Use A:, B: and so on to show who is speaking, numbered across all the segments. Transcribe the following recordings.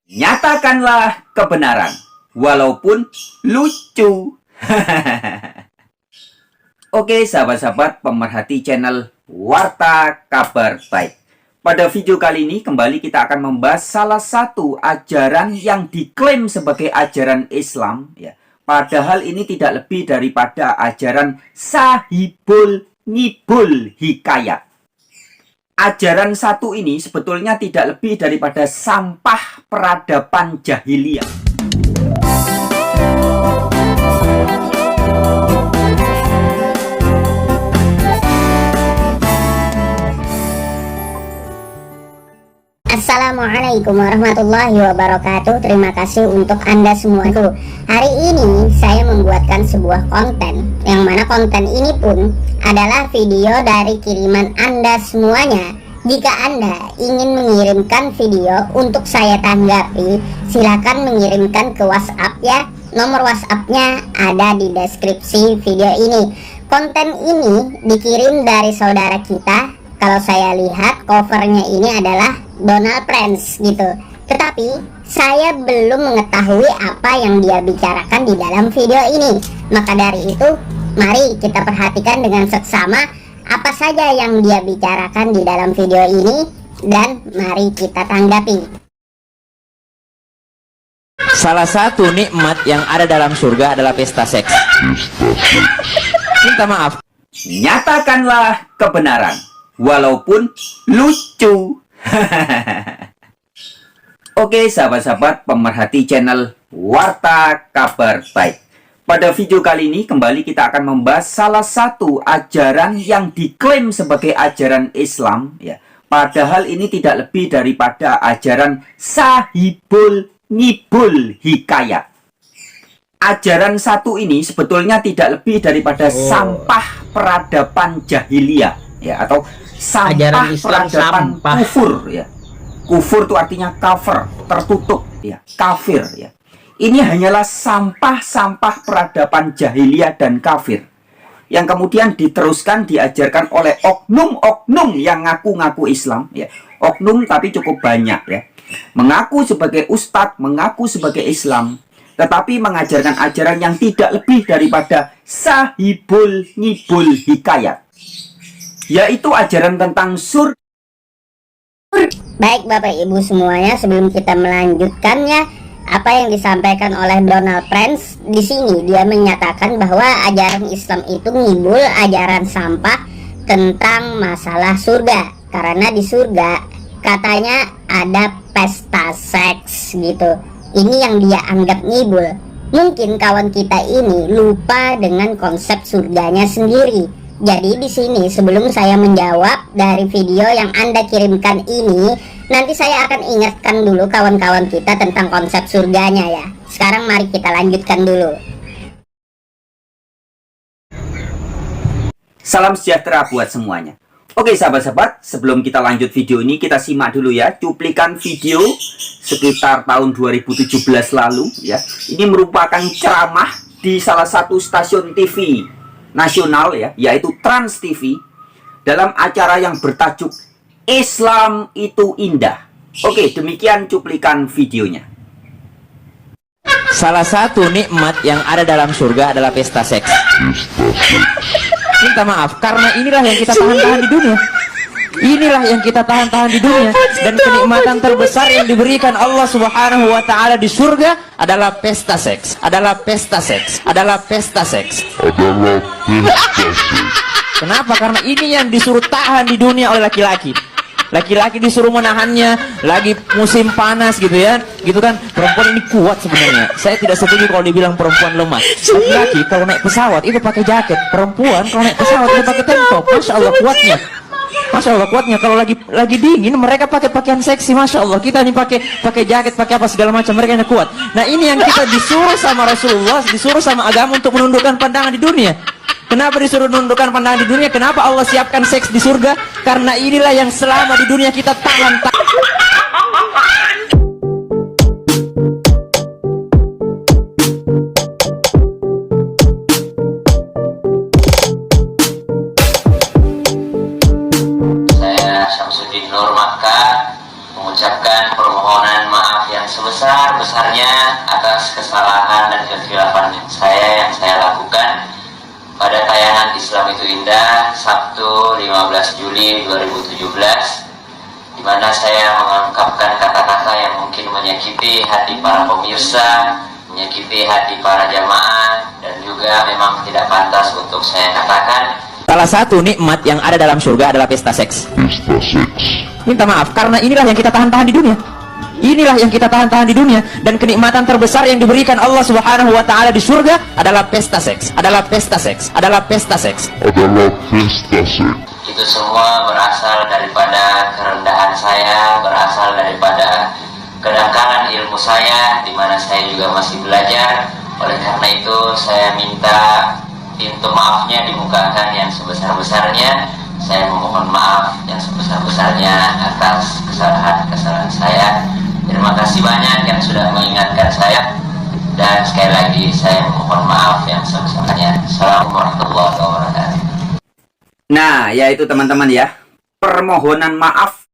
A: Nyatakanlah kebenaran, walaupun lucu. Oke, sahabat-sahabat pemerhati channel Warta Kabar Baik. Pada video kali ini kembali kita akan membahas salah satu ajaran yang diklaim sebagai ajaran Islam, ya. Padahal ini tidak lebih daripada ajaran Sahibul Ngibul Hikayat. Ajaran satu ini sebetulnya tidak lebih daripada sampah peradaban jahiliyah.
B: Assalamualaikum warahmatullahi wabarakatuh. Terima kasih untuk Anda semua. Hari ini saya membuatkan sebuah konten, yang mana konten ini pun adalah video dari kiriman Anda semuanya. Jika Anda ingin mengirimkan video untuk saya tanggapi, silakan mengirimkan ke WhatsApp ya. Nomor WhatsAppnya ada di deskripsi video ini. Konten ini dikirim dari saudara kita. Kalau saya lihat covernya ini adalah Donald Prince gitu. Tetapi saya belum mengetahui apa yang dia bicarakan di dalam video ini. Maka dari itu, mari kita perhatikan dengan seksama apa saja yang dia bicarakan di dalam video ini, dan mari kita tanggapi.
C: Salah satu nikmat yang ada dalam surga adalah pesta seks. Minta maaf.
A: Nyatakanlah kebenaran, walaupun lucu. Oke, sahabat-sahabat pemerhati channel Warta Kabar Baik. Pada video kali ini kembali kita akan membahas salah satu ajaran yang diklaim sebagai ajaran Islam, ya. Padahal ini tidak lebih daripada ajaran Sahibul Ngibul Hikayat. Ajaran satu ini sebetulnya tidak lebih daripada sampah peradaban jahiliyah, ya, atau sampah peradaban kufur, ya. Kufur itu artinya kafir, tertutup, ya, kafir, ya. Ini hanyalah sampah-sampah peradaban jahiliyah dan kafir yang kemudian diteruskan diajarkan oleh oknum-oknum yang ngaku-ngaku Islam, ya. Oknum tapi cukup banyak, ya. Mengaku sebagai ustadz, mengaku sebagai Islam, tetapi mengajarkan ajaran yang tidak lebih daripada Sahibul Ngibul Hikayat, yaitu ajaran tentang surga.
B: Baik Bapak Ibu semuanya, sebelum kita melanjutkannya, apa yang disampaikan oleh Donald Prince di sini, dia menyatakan bahwa ajaran Islam itu ngibul, ajaran sampah tentang masalah surga. Karena di surga katanya ada pesta seks gitu. Ini yang dia anggap ngibul. Mungkin kawan kita ini lupa dengan konsep surganya sendiri. Jadi di sini sebelum saya menjawab dari video yang Anda kirimkan ini, nanti saya akan ingatkan dulu kawan-kawan kita tentang konsep surganya ya. Sekarang mari kita lanjutkan dulu.
A: Salam sejahtera buat semuanya. Oke sahabat-sahabat, sebelum kita lanjut video ini, kita simak dulu ya cuplikan video sekitar tahun 2017 lalu ya. Ini merupakan ceramah di salah satu stasiun TV nasional ya, yaitu Trans TV, dalam acara yang bertajuk Islam itu Indah. Oke, demikian cuplikan videonya.
C: Salah satu nikmat yang ada dalam surga adalah pesta seks. Minta maaf, karena inilah yang kita tahan-tahan di dunia. Inilah yang kita tahan-tahan di dunia. Dan kenikmatan terbesar yang diberikan Allah Subhanahu wa ta'ala di surga adalah pesta seks. Adalah pesta seks. Adalah pesta seks. Kenapa? Karena ini yang disuruh tahan di dunia oleh laki-laki. Laki-laki disuruh menahannya, lagi musim panas gitu ya, gitu kan. Perempuan ini kuat sebenarnya. Saya tidak setuju kalau dibilang perempuan lemah. Laki-laki kalau naik pesawat itu pakai jaket, perempuan kalau naik pesawat itu pakai tank top. Masya Allah kuatnya. Masya Allah kuatnya. Kalau lagi dingin mereka pakai pakaian seksi. Masya Allah, kita ini pakai jaket, pakai apa segala macam, mereka ini kuat. Nah ini yang kita disuruh sama Rasulullah, disuruh sama agama untuk menundukkan pandangan di dunia. Kenapa disuruh menundukkan pandangan di dunia? Kenapa Allah siapkan seks di surga? Karena inilah yang selama di dunia kita tahan.
D: Saya Syamsuddin Nur Makkah mengucapkan permohonan maaf yang sebesar sebesar-besarnya atas kesalahan dan kekhilafan yang saya lakukan pada tayangan Islam Itu Indah Sabtu 15 Juli 2017, di mana saya mengungkapkan kata-kata yang mungkin menyakiti hati para pemirsa, menyakiti hati para jamaah, dan juga memang tidak pantas untuk saya katakan.
C: Salah satu nikmat yang ada dalam surga adalah pesta seks. Minta maaf, karena inilah yang kita tahan-tahan di dunia. Inilah yang kita tahan-tahan di dunia. Dan kenikmatan terbesar yang diberikan Allah Subhanahu wa Ta'ala di surga adalah pesta seks. Adalah pesta seks. Adalah pesta seks.
D: Itu semua berasal daripada kerendahan saya, berasal daripada kedangkalan ilmu saya, di mana saya juga masih belajar. Oleh karena itu saya minta pintu maafnya dibukakan yang sebesar-besarnya. Saya memohon maaf yang sebesar-besarnya atas kesalahan-kesalahan saya. Terima kasih banyak yang sudah mengingatkan saya, dan sekali lagi saya memohon maaf yang sebesar-besarnya. Assalamualaikum warahmatullahi wabarakatuh.
A: Nah, yaitu teman-teman ya, permohonan maaf.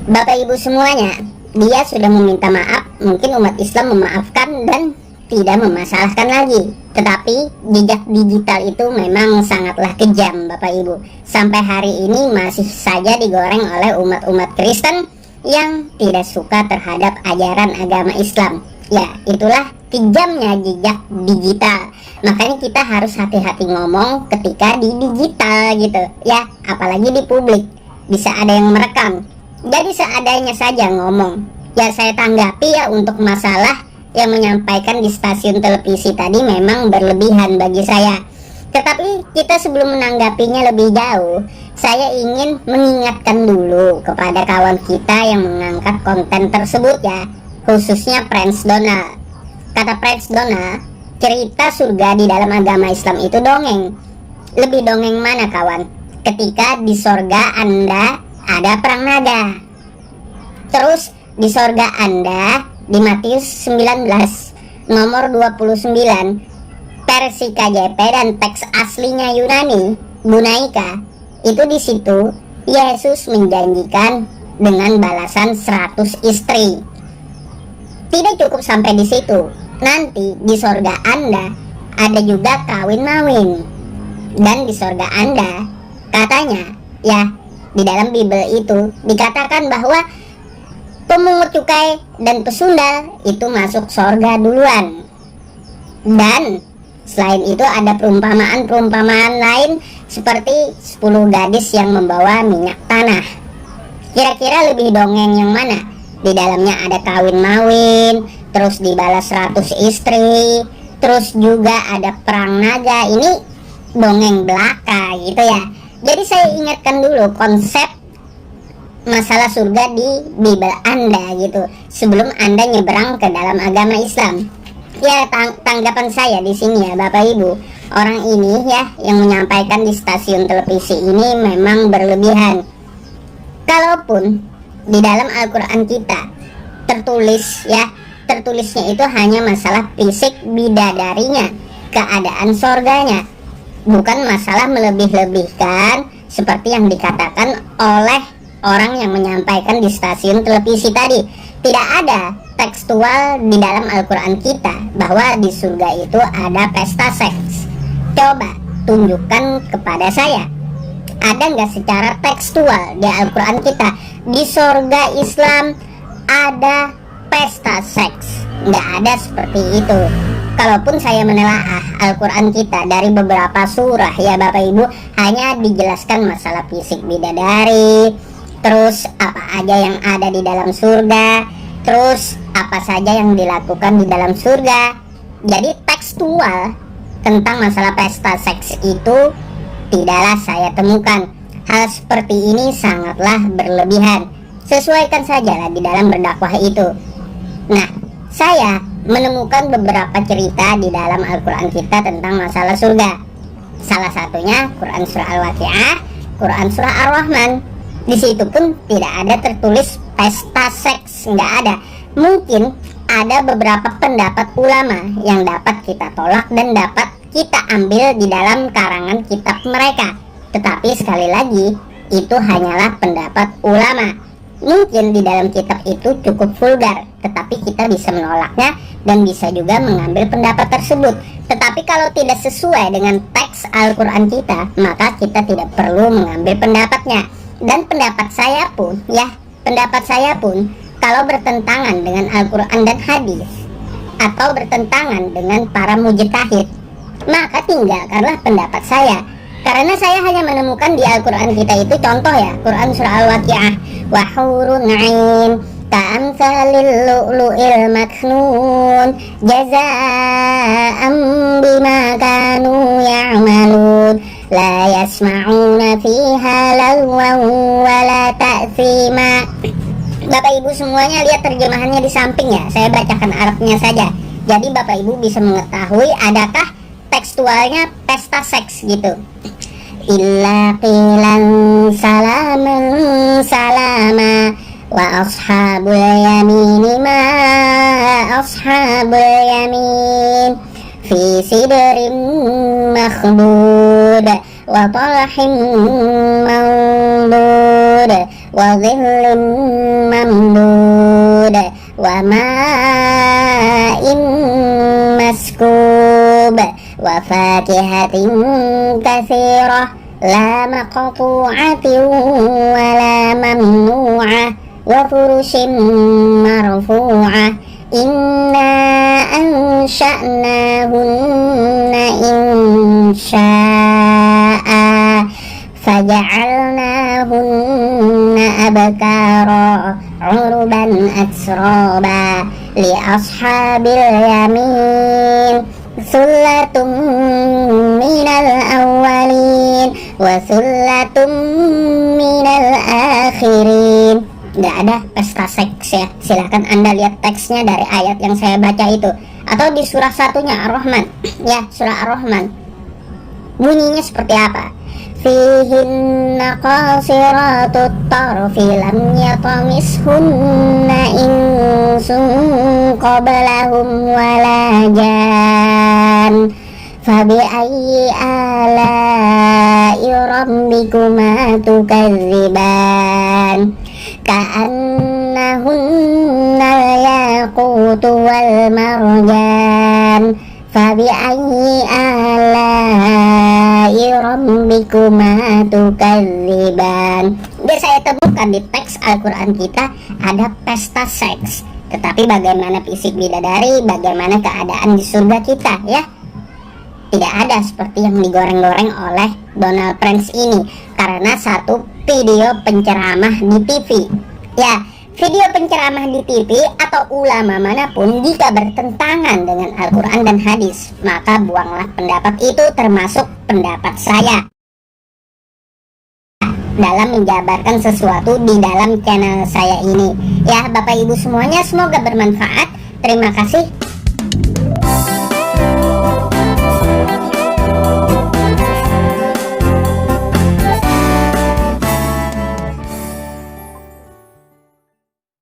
B: Bapak Ibu semuanya, dia sudah meminta maaf, mungkin umat Islam memaafkan dan tidak memasalahkan lagi. Tetapi jejak digital itu memang sangatlah kejam Bapak Ibu. Sampai hari ini masih saja digoreng oleh umat-umat Kristen yang tidak suka terhadap ajaran agama Islam. Ya, itulah kejamnya jejak digital. Makanya kita harus hati-hati ngomong ketika di digital gitu ya, apalagi di publik. Bisa ada yang merekam. Jadi seadanya saja ngomong. Ya saya tanggapi ya, untuk masalah yang menyampaikan di stasiun televisi tadi memang berlebihan bagi saya. Tetapi kita sebelum menanggapinya lebih jauh, saya ingin mengingatkan dulu kepada kawan kita yang mengangkat konten tersebut ya, khususnya Prince Donald. Kata Prince Donald, cerita surga di dalam agama Islam itu dongeng. Lebih dongeng mana kawan? Ketika di sorga Anda ada perang naga. Terus di sorga Anda di Matius 19 nomor 29 versi KJP dan teks aslinya Yunani Bunaika, itu di situ Yesus menjanjikan dengan balasan 100 istri. Tidak cukup sampai di situ. Nanti di sorga Anda ada juga kawin mawin. Dan di sorga Anda katanya ya, di dalam Bible itu dikatakan bahwa pemungut cukai dan pesundal itu masuk sorga duluan. Dan selain itu ada perumpamaan-perumpamaan lain seperti 10 gadis yang membawa minyak tanah. Kira-kira lebih dongeng yang mana? Di dalamnya ada kawin mawin, terus dibalas 100 istri, terus juga ada perang naga. Ini dongeng belaka gitu ya. Jadi saya ingatkan dulu konsep masalah surga di Bible Anda gitu, sebelum Anda nyeberang ke dalam agama Islam. Ya tanggapan saya di sini ya Bapak Ibu, orang ini ya yang menyampaikan di stasiun televisi ini memang berlebihan. Kalaupun di dalam Al-Quran kita tertulis ya, tertulisnya itu hanya masalah fisik bidadarinya, keadaan sorganya, bukan masalah melebih-lebihkan seperti yang dikatakan oleh orang yang menyampaikan di stasiun televisi tadi. Tidak ada tekstual di dalam Al-Quran kita bahwa di surga itu ada pesta seks. Coba tunjukkan kepada saya, ada nggak secara tekstual di Al-Quran kita di surga Islam ada pesta seks? Nggak ada seperti itu. Kalaupun saya menelaah Al-Quran kita dari beberapa surah ya Bapak Ibu, hanya dijelaskan masalah fisik bidadari, terus apa aja yang ada di dalam surga, terus apa saja yang dilakukan di dalam surga. Jadi tekstual tentang masalah pesta seks itu tidaklah saya temukan. Hal seperti ini sangatlah berlebihan. Sesuaikan sajalah di dalam berdakwah itu. Nah, saya menemukan beberapa cerita di dalam Al-Quran kita tentang masalah surga. Salah satunya Quran Surah Al-Waqiah, Quran Surah Ar-Rahman. Di situ pun tidak ada tertulis pesta seks, nggak ada. Mungkin ada beberapa pendapat ulama yang dapat kita tolak dan dapat kita ambil di dalam karangan kitab mereka. Tetapi sekali lagi, itu hanyalah pendapat ulama. Mungkin di dalam kitab itu cukup vulgar, tetapi kita bisa menolaknya dan bisa juga mengambil pendapat tersebut. Tetapi kalau tidak sesuai dengan teks Al-Quran kita, maka kita tidak perlu mengambil pendapatnya. Dan pendapat saya pun, kalau bertentangan dengan Al-Quran dan hadis, atau bertentangan dengan para mujtahid, maka tinggalkanlah pendapat saya. Karena saya hanya menemukan di Al-Quran kita itu contoh ya, Quran surah Al-Waqi'ah, wa hurun 'ain ka'amsalil lu'lu'il maknun jazaa'an bima kanu ya'malun la yasma'una fiha lagwan wa la ta'thima. Bapak Ibu semuanya lihat terjemahannya di samping ya, saya bacakan Arabnya saja. Jadi Bapak Ibu bisa mengetahui adakah tekstualnya pesta seks gitu. Illa qilan salaman salama wa ashabul yamin ma ashabul yamin fi sidrin makhdud wa talhin mamdud wa dhillin mamdud wa ma'in maskub wa fakihatin katsirah la maqtu'atin wa la mamnu'ah wa furushin marfu'ah inna ansha'nahunna insha'a faja'alnahunna abkara urban atsraba li ashabil yamin sullatun minal awwalin wa sullatun minal akhirin. Nggak ada pesta seks ya. Silahkan Anda lihat teksnya dari ayat yang saya baca itu, atau di surah satunya Ar-Rahman ya, surah Ar-Rahman. Bunyinya seperti apa? Fihinna qasiratut tarfi lam yatamishunna insun qablahum wala jan fabi ayyi ala'i rabbikuma tukadziban ka'annahunna al-yaqutu wal marjan fabi ayyi ala'i rabbikuma tukadziban. Biar saya temukan di teks Al-Quran kita ada pesta seks, tetapi bagaimana fisik bidadari, bagaimana keadaan di surga kita ya, tidak ada seperti yang digoreng-goreng oleh Donald Prince ini karena satu video penceramah di TV ya. Video penceramah di TV atau ulama manapun jika bertentangan dengan Al-Quran dan hadis, maka buanglah pendapat itu, termasuk pendapat saya dalam menjabarkan sesuatu di dalam channel saya ini ya. Bapak Ibu semuanya, semoga bermanfaat. Terima kasih.